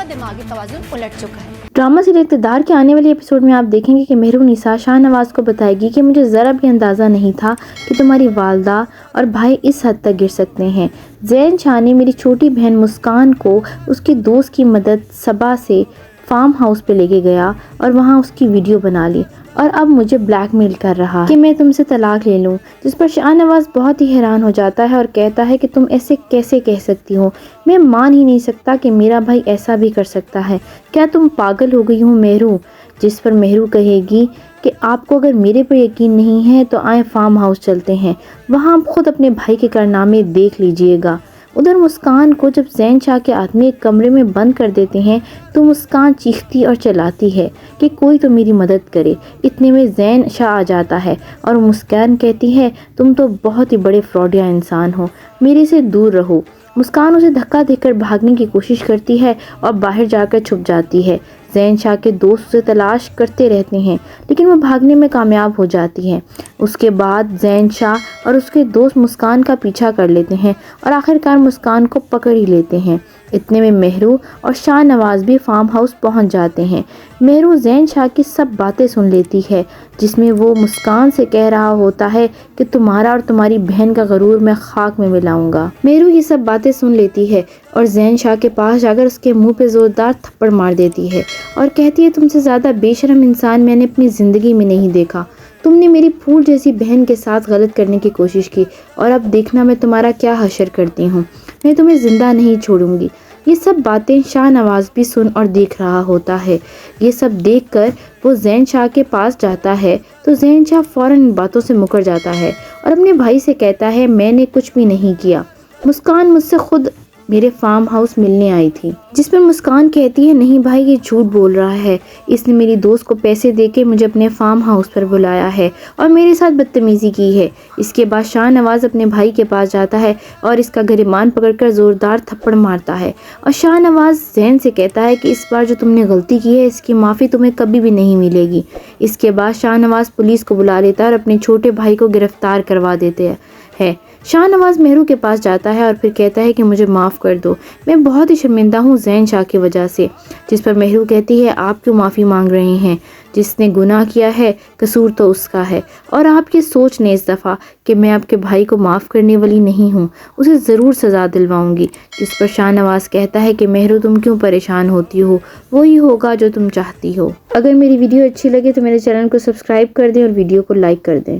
दिमागी तवाज़ुन उलट चुका है। ड्रामा सीरियल इक़्तिदार के आने वाले एपिसोड में आप देखेंगे कि मेहरुनिसा शाहनवाज को बताएगी कि मुझे ज़रा भी अंदाज़ा नहीं था कि तुम्हारी वालदा और भाई इस हद तक गिर सकते हैं। ज़ैन शाह ने मेरी छोटी बहन मुस्कान को उसके दोस्त की मदद सबा से फार्म हाउस पे लेके गया और वहाँ उसकी वीडियो बना ली और अब मुझे ब्लैकमेल कर रहा है कि मैं तुमसे तलाक ले लूँ, जिस पर शाहनवाज बहुत ही हैरान हो जाता है और कहता है कि तुम ऐसे कैसे कह सकती हो, मैं मान ही नहीं सकता कि मेरा भाई ऐसा भी कर सकता है, क्या तुम पागल हो गई हो मेहरू। जिस पर मेहरू कहेगी कि आपको अगर मेरे पर यकीन नहीं है तो आए फार्म हाउस चलते हैं, वहाँ आप खुद अपने भाई के कारनामे देख लीजिएगा। उधर मुस्कान को जब ज़ैन शाह के आदमी एक कमरे में बंद कर देते हैं तो मुस्कान चीखती और चिल्लाती है कि कोई तो मेरी मदद करे। इतने में ज़ैन शाह आ जाता है और मुस्कान कहती है तुम तो बहुत ही बड़े फ्रॉडिया इंसान हो, मेरे से दूर रहो। मुस्कान उसे धक्का देकर भागने की कोशिश करती है और बाहर जाकर छुप जाती है। ज़ैन शाह के दोस्त उसे तलाश करते रहते हैं लेकिन वो भागने में कामयाब हो जाती है। उसके बाद ज़ैन शाह और उसके दोस्त मुस्कान का पीछा कर लेते हैं और आखिरकार मुस्कान को पकड़ ही लेते हैं। इतने में मेहरू और शाहनवाज भी फार्म हाउस पहुंच जाते हैं। मेहरू ज़ैन शाह की सब बातें सुन लेती है जिसमें वो मुस्कान से कह रहा होता है कि तुम्हारा और तुम्हारी बहन का गरूर मैं खाक में मिलाऊंगा। मेहरू ये सब बातें सुन लेती है और ज़ैन शाह के पास जाकर उसके मुंह पे ज़ोरदार थप्पड़ मार देती है और कहती है तुमसे ज़्यादा बेशर्म इंसान मैंने अपनी ज़िंदगी में नहीं देखा। तुमने मेरी फूल जैसी बहन के साथ गलत करने की कोशिश की और अब देखना मैं तुम्हारा क्या हशर करती हूँ, मैं तुम्हें ज़िंदा नहीं छोड़ूंगी। ये सब बातें शाहनवाज भी सुन और देख रहा होता है। ये सब देखकर वो ज़ैन शाह के पास जाता है तो ज़ैन शाह फ़ौरन इन बातों से मुकर जाता है और अपने भाई से कहता है मैंने कुछ भी नहीं किया, मुस्कान मुझसे खुद मेरे फार्म हाउस मिलने आई थी। जिस पर मुस्कान कहती है नहीं भाई ये झूठ बोल रहा है, इसने मेरी दोस्त को पैसे देके मुझे अपने फार्म हाउस पर बुलाया है और मेरे साथ बदतमीज़ी की है। इसके बाद शाहनवाज अपने भाई के पास जाता है और इसका गिरबान पकड़कर ज़ोरदार थप्पड़ मारता है और शाहनवाज ज़ैन से कहता है कि इस बार जो तुमने गलती की है इसकी माफ़ी तुम्हें कभी भी नहीं मिलेगी। इसके बाद शाहनवाज पुलिस को बुला लेता है और अपने छोटे भाई को गिरफ्तार करवा देते हैं। शाहनवाज मेहरू के पास जाता है और फिर कहता है कि मुझे माफ़ कर दो, मैं बहुत ही शर्मिंदा हूँ ज़ैन शाह की वजह से। जिस पर मेहरू कहती है आप क्यों माफ़ी मांग रहे हैं, जिसने गुनाह किया है कसूर तो उसका है और आपकी सोच ने इस दफ़ा कि मैं आपके भाई को माफ़ करने वाली नहीं हूँ, उसे ज़रूर सज़ा दिलवाऊंगी। जिस पर शाहनवाज कहता है कि मेहरू तुम क्यों परेशान होती हो, वही होगा जो तुम चाहती हो। अगर मेरी वीडियो अच्छी लगे तो मेरे चैनल को सब्सक्राइब कर दें और वीडियो को लाइक कर दें।